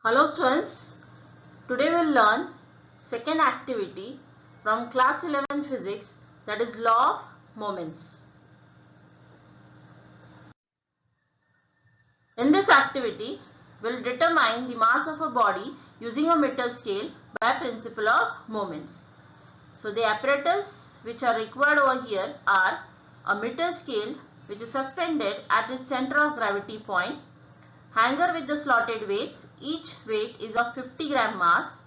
Hello students, today we'll learn second activity from class 11 physics, that is law of moments. In this activity, we'll determine the mass of a body using a meter scale by principle of moments. So the apparatus which are required over here are a meter scale which is suspended at its center of gravity point, hanger with the slotted weights, each weight is of 50 gram mass,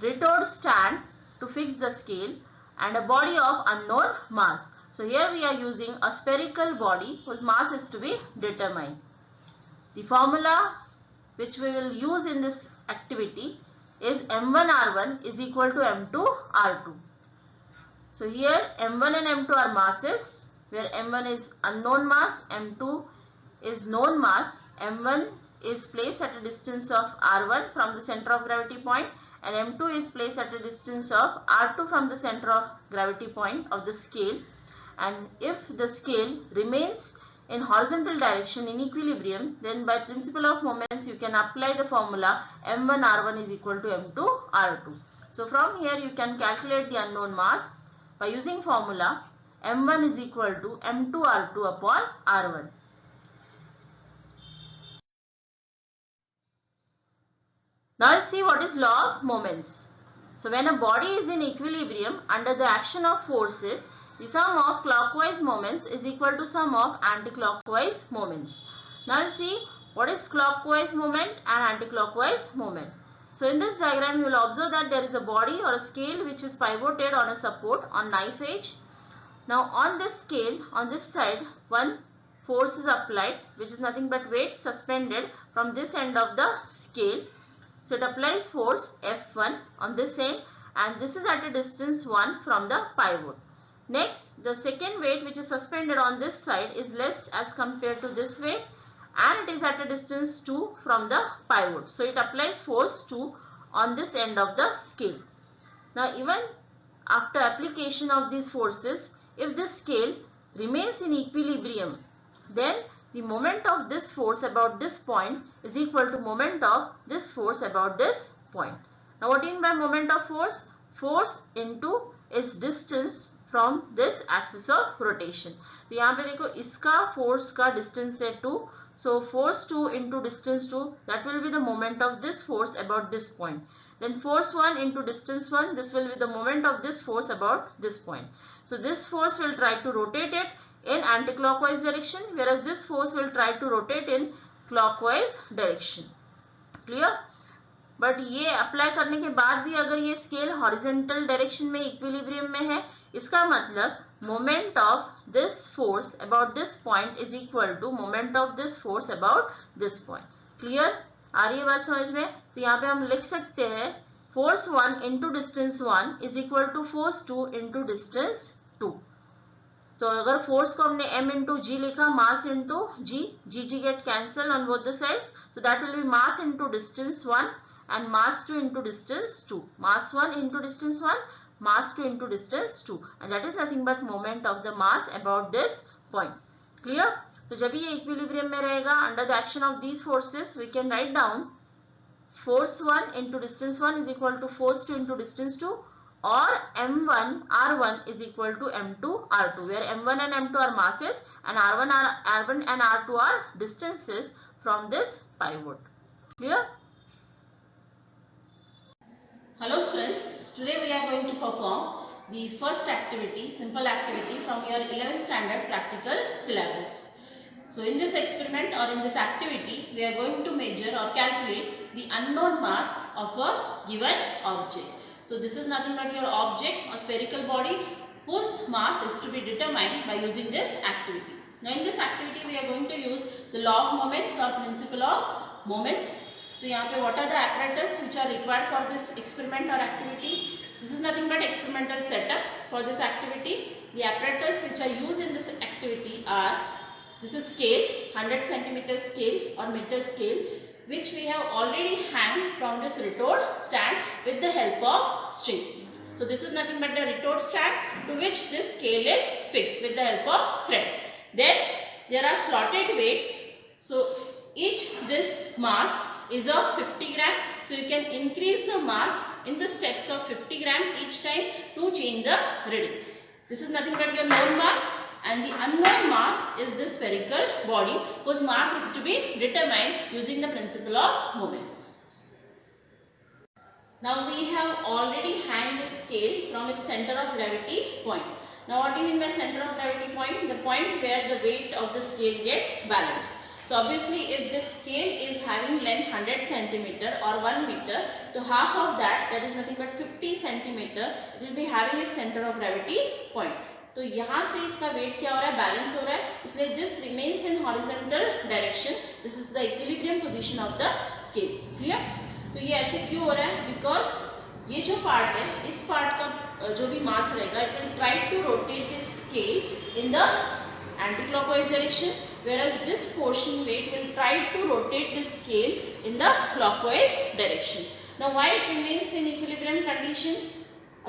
retort stand to fix the scale, and a body of unknown mass. So here we are using a spherical body whose mass is to be determined. The formula which we will use in this activity is M1R1 is equal to M2R2. So here M1 and M2 are masses, where M1 is unknown mass, M2 is known mass. M1 is placed at a distance of R1 from the center of gravity point, and M2 is placed at a distance of R2 from the center of gravity point of the scale. And if the scale remains in horizontal direction in equilibrium, then by principle of moments you can apply the formula M1 R1 is equal to M2 R2. So from here you can calculate the unknown mass by using formula M1 is equal to M2 R2 upon R1. Now let's see what is law of moments. So when a body is in equilibrium under the action of forces, the sum of clockwise moments is equal to sum of anti-clockwise moments. Now let's see what is clockwise moment and anti-clockwise moment. So in this diagram you will observe that there is a body or a scale which is pivoted on a support on knife edge. Now on this scale, on this side, one force is applied, which is nothing but weight suspended from this end of the scale. So it applies force F1 on this end, and this is at a distance 1 from the pivot. Next, the second weight which is suspended on this side is less as compared to this weight, and it is at a distance 2 from the pivot. So it applies force 2 on this end of the scale. Now even after application of these forces, if this scale remains in equilibrium, then the moment of this force about this point is equal to moment of this force about this point. Now what do you mean by moment of force? Force into its distance from this axis of rotation. तो यहाँ पे देखो इसका force का distance है 2. So force 2 into distance 2, that will be the moment of this force about this point. Then force 1 into distance 1, this will be the moment of this force about this point. So this force will try to rotate it in anti-clockwise direction, whereas this force will try to rotate in clockwise direction. Clear? But ये apply करने के बाद भी अगर ये scale horizontal direction में equilibrium में है, इसका मतलब moment of this force about this point is equal to moment of this force about this point. Clear? आ रही है बात समझ में? तो यहाँ पे हम लिख सकते हैं force 1 into distance 1 is equal to force 2 into distance 2. तो अगर फोर्स को हमने m इंटू जी लिखा, mass into g, g get cancel on both the sides, so that will be mass into distance 1 and mass 2 into distance 2. Mass 1 into distance 1, mass 2 into distance 2, and that is nothing but moment of the mass about this point. Clear? तो जब ये equilibrium में रहेगा, under the action of these forces, we can write down force 1 into distance 1 is equal to force 2 into distance 2, or M1 R1 is equal to M2 R2, where M1 and M2 are masses and R1 and R2 are distances from this pivot. Clear? Hello students, today we are going to perform the first activity, simple activity from your 11th standard practical syllabus. So in this experiment or in this activity, we are going to measure or calculate the unknown mass of a given object. So this is nothing but your object or spherical body whose mass is to be determined by using this activity. Now in this activity, we are going to use the law of moments or principle of moments. तो यहाँ पे what are the apparatus which are required for this experiment or activity? This is nothing but experimental setup for this activity. The apparatus which are used in this activity are, this is scale, 100 centimeter scale or meter scale, which we have already hanged from this retort stand with the help of string. So this is nothing but the retort stand to which this scale is fixed with the help of thread. Then there are slotted weights. So each this mass is of 50 gram. So you can increase the mass in the steps of 50 gram each time to change the reading. This is nothing but your known mass, and the unknown mass is the spherical body whose mass is to be determined using the principle of moments. Now we have already hung the scale from its center of gravity point. Now what do you mean by center of gravity point? The point where the weight of the scale get balanced. So obviously if this scale is having length 100 centimeter or 1 meter, so half of that is nothing but 50 centimeter, it will be having its center of gravity point. तो यहाँ से इसका wait क्या हो रहा है, balance हो रहा है, इसलिए this remains in horizontal direction. This is the equilibrium position of the scale. Clear? तो ये ऐसे क्यों हो रहा है? बिकॉज ये जो पार्ट है, इस पार्ट का जो भी मास रहेगा, it will try to rotate this scale in the anti clockwise direction, whereas this portion weight will try to rotate this scale in the clockwise direction. Now why it remains in equilibrium condition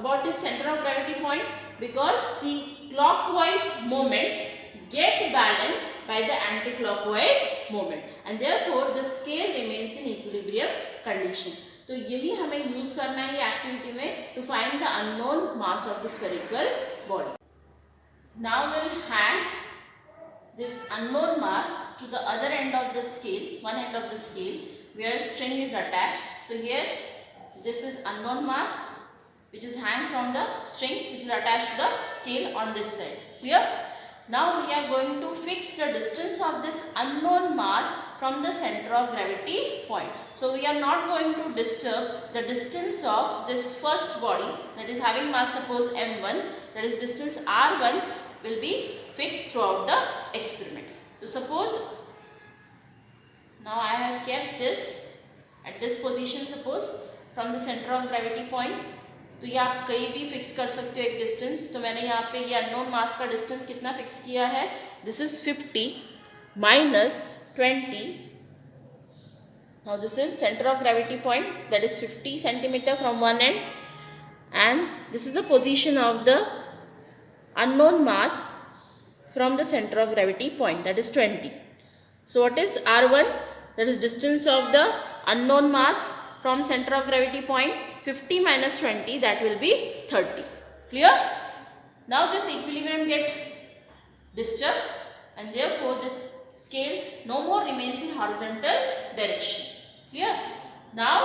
about its center of gravity point? Because the clockwise moment get balanced by the anti-clockwise moment, and therefore the scale remains in equilibrium condition. तो यही हमें use करना है ये activity में to find the unknown mass of the spherical body. Now we'll hang this unknown mass to the other end of the scale, one end of the scale where string is attached. So here this is unknown mass which is hang from the string which is attached to the scale on this side. Clear? Now we are going to fix the distance of this unknown mass from the center of gravity point. So we are not going to disturb the distance of this first body that is having mass, suppose m1, that is distance r1 will be fixed throughout the experiment. So suppose now I have kept this at this position, suppose from the center of gravity point. तो ये आप कहीं भी fix कर सकते हो एक distance. तो मैंने यहाँ पे ये अननोन मास का डिस्टेंस कितना फिक्स किया है, this is 50 minus 20. Now this is centre of gravity point, that is 50 centimetre from one and, and this is the position of the unknown mass from the center of gravity point, that is 20. So what is R1? That is distance of the unknown mass from center of gravity point. 50 minus 20, that will be 30. Clear? Now this equilibrium get disturbed, and therefore this scale no more remains in horizontal direction. Clear? Now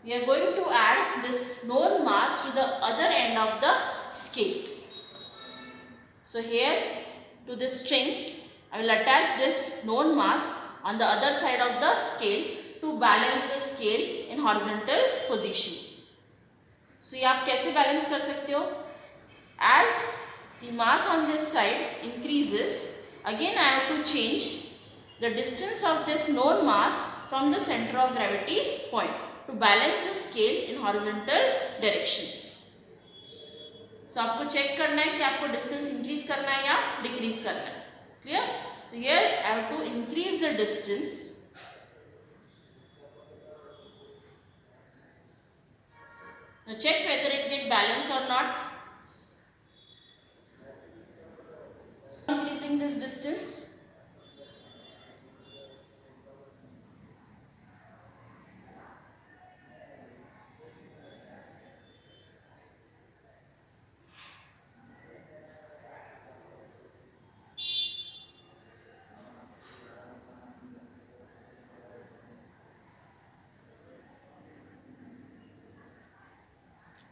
we are going to add this known mass to the other end of the scale. So here to this string I will attach this known mass on the other side of the scale to balance the scale in horizontal position. So ये आप कैसे balance कर सकते हो? As the mass on this side increases, again I have to change the distance of this known mass from the center of gravity point to balance the scale in horizontal direction. So आपको check करना है कि आपको distance increase करना है या decrease करना है. क्लियर? तो here I have to increase the distance. Now check whether it get balanced or not. Increasing this distance.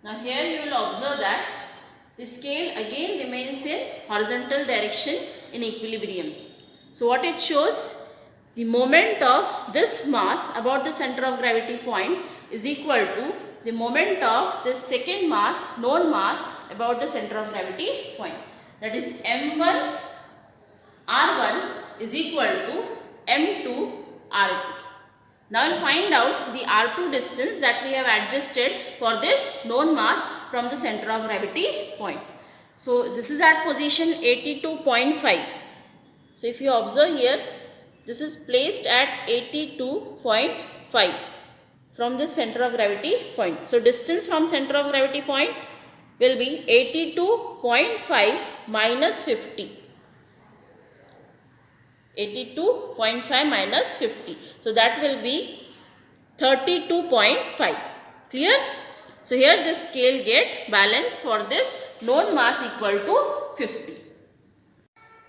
Now here you will observe that the scale again remains in horizontal direction in equilibrium. So what it shows, the moment of this mass about the center of gravity point is equal to the moment of this second mass, known mass about the center of gravity point. That is m1 r1 is equal to m2 r2. Now we'll find out the R2 distance that we have adjusted for this known mass from the center of gravity point. So this is at position 82.5. So if you observe here, this is placed at 82.5 from the center of gravity point. So distance from center of gravity point will be 82.5 minus 50. 82.5 minus 50. So that will be 32.5. Clear? So here this scale get balanced for this known mass equal to 50.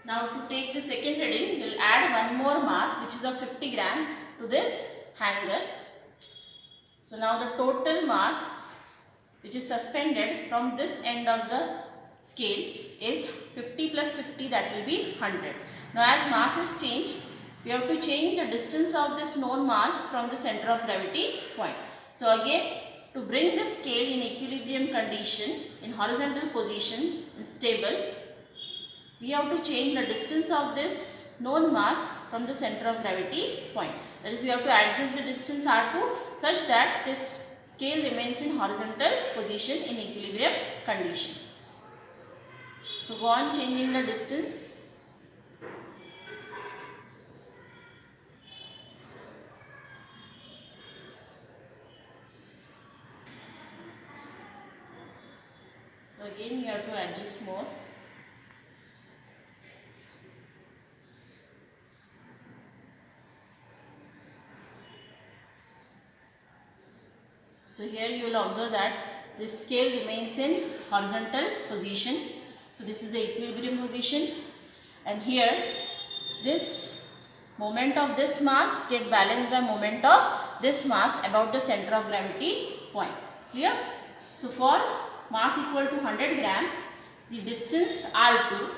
Now to take the second reading, we will add one more mass which is of 50 gram to this hanger. So now the total mass which is suspended from this end of the scale is 50 plus 50, that will be 100. Now as mass is changed, we have to change the distance of this known mass from the center of gravity point. So again, to bring the scale in equilibrium condition, in horizontal position, in stable, we have to change the distance of this known mass from the center of gravity point. That is, we have to adjust the distance R2 such that this scale remains in horizontal position in equilibrium condition. So go on changing the distance. So again you have to adjust more. So here you will observe that this scale remains in horizontal position. So this is the equilibrium position, and here this moment of this mass get balanced by moment of this mass about the center of gravity point. Clear? So for mass equal to 100 gram, the distance R2.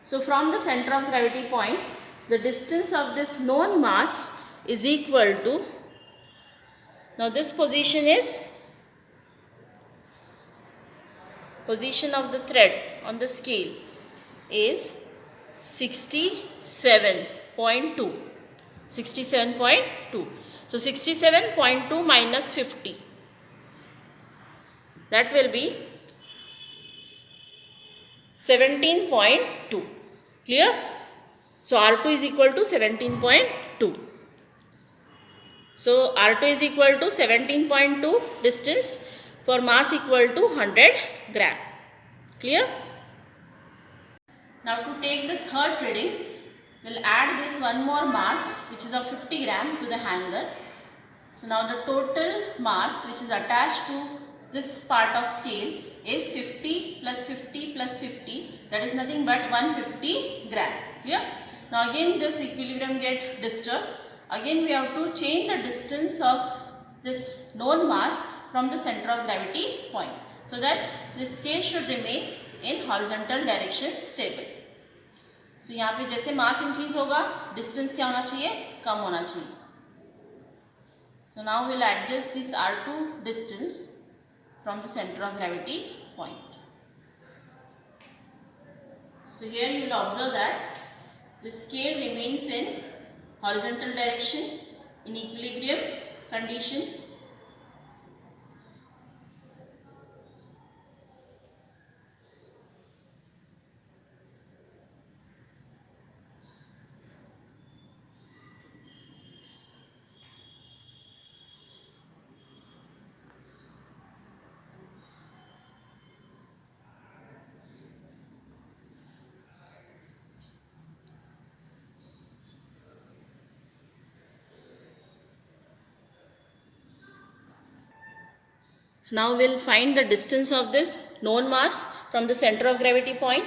So from the center of gravity point, the distance of this known mass is equal to, now this position is position of the thread on the scale is 67.2. 67.2. So 67.2 minus 50. That will be 17.2. Clear? So R2 is equal to 17.2. So R2 is equal to 17.2 distance for mass equal to 100 gram. Clear? Now to take the third reading, we will add this one more mass which is of 50 gram to the hanger. So now the total mass which is attached to this part of scale is 50 plus 50 plus 50, that is nothing but 150 gram. Clear? Now again this equilibrium get disturbed. Again we have to change the distance of this known mass from the center of gravity point, so that this scale should remain in horizontal direction stable. So यहाँ पे जैसे mass increase होगा, distance क्या होना चाहिए? कम होना चाहिए. So now we will adjust this R2 distance from the center of gravity point. So here you will observe that the scale remains in horizontal direction in equilibrium condition. So now we will find the distance of this known mass from the center of gravity point.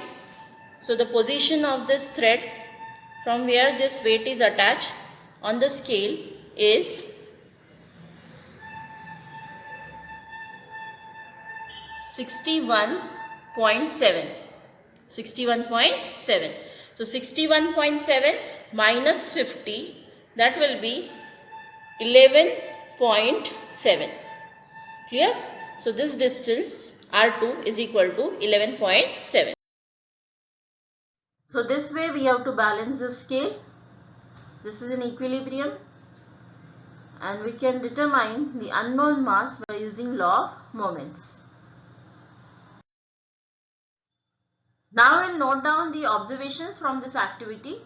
So the position of this thread from where this weight is attached on the scale is 61.7. 61.7. So 61.7 minus 50, that will be 11.7. Clear? So this distance R2 is equal to 11.7. So this way we have to balance the scale. This is in equilibrium, and we can determine the unknown mass by using law of moments. Now we will note down the observations from this activity.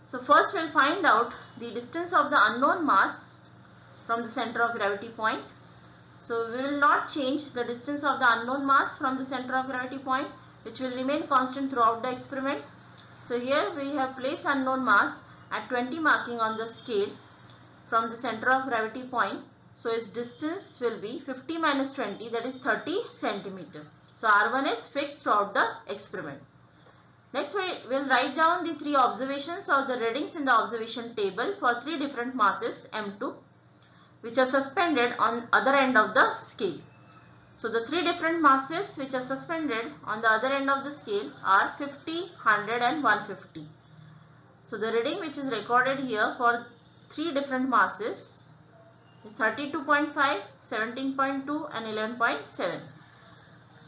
So first we will find out the distance of the unknown mass from the center of gravity point. So we will not change the distance of the unknown mass from the center of gravity point, which will remain constant throughout the experiment. So here we have placed unknown mass at 20 marking on the scale from the center of gravity point. So its distance will be 50 minus 20, that is 30 centimeter. So R1 is fixed throughout the experiment. Next we will write down the three observations or the readings in the observation table for three different masses M2 which are suspended on other end of the scale. So the three different masses which are suspended on the other end of the scale are 50, 100 and 150. So the reading which is recorded here for three different masses is 32.5, 17.2 and 11.7.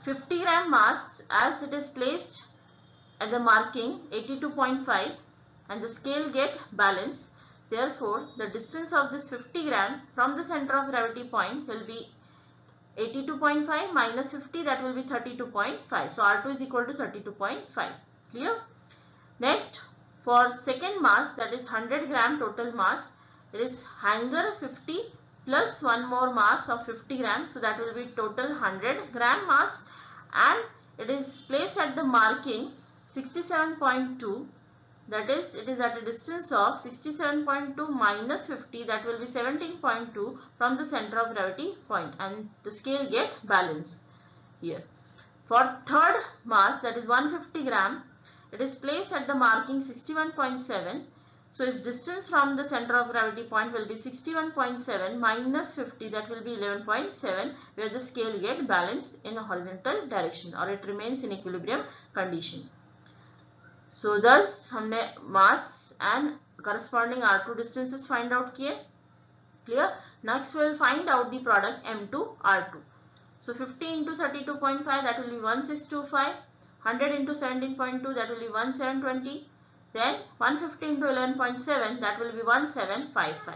50 gram mass, as it is placed at the marking 82.5 and the scale get balanced. Therefore, the distance of this 50 gram from the center of gravity point will be 82.5 minus 50, that will be 32.5. So R2 is equal to 32.5. Clear? Next, for second mass, that is 100 gram total mass, it is hanger 50 plus one more mass of 50 gram. So that will be total 100 gram mass, and it is placed at the marking 67.2. That is, it is at a distance of 67.2 minus 50, that will be 17.2 from the center of gravity point, and the scale get balanced here. For third mass, that is 150 gram, it is placed at the marking 61.7. So its distance from the center of gravity point will be 61.7 minus 50, that will be 11.7, where the scale get balanced in a horizontal direction or it remains in equilibrium condition. So thus हमने mass and corresponding R2 distances find out किए. Clear? Next we will find out the product M2 R2. So 50 into 32.5, that will be 1625. 100 into 17.2, that will be 1720. Then 150 into 11.7, that will be 1755.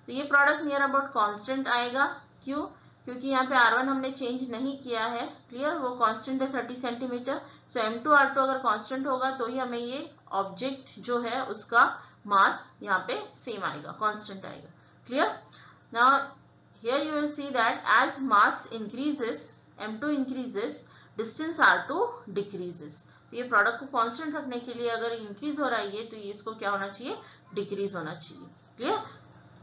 तो ये product near about constant आएगा. क्यों? क्योंकि यहाँ पे R1 हमने change नहीं किया है. क्लियर? वो कांस्टेंट है 30 सेंटीमीटर. सो M2 R2 अगर कांस्टेंट होगा तो ही हमें ये ऑब्जेक्ट जो है उसका मास यहाँ पे सेम आएगा, कांस्टेंट आएगा. Clear? Now here you will see that as mass increases, M2 increases, distance R2 decreases. तो ये प्रोडक्ट को कांस्टेंट रखने के लिए अगर इंक्रीज हो रहा है ये, तो ये इसको क्या होना चाहिए? डिक्रीज होना चाहिए. क्लियर?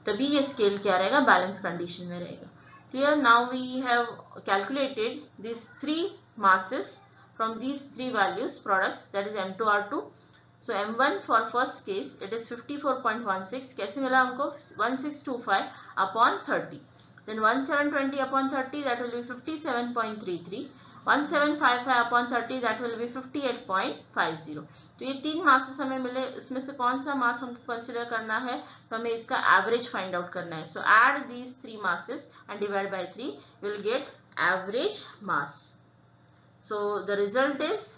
तभी ये स्केल क्या रहेगा? बैलेंस कंडीशन में रहेगा. Here now we have calculated these three masses from these three values products, that is M2 R2. So M1 for first case it is 54.16. कैसे मिला हमको? 1625 upon 30. Then 1720 upon 30, that will be 57.33. 1755 upon 30, that will be 58.50. तो ये तीन masses हमें मिले, इसमें से कौन सा मास हमको कंसिडर करना है? तो हमें इसका एवरेज फाइंड आउट करना है. So add these three masses and divide by 3, will get average mass. So the result is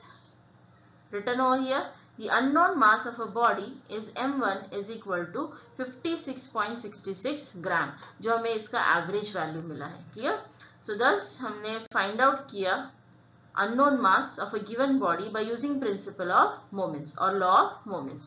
written over here. The unknown mass of a body is M1 is equal to 56.66 ग्राम, जो हमें इसका average value मिला है. Clear? सो thus हमने find out किया unknown mass of a given body by using principle of moments or law of moments.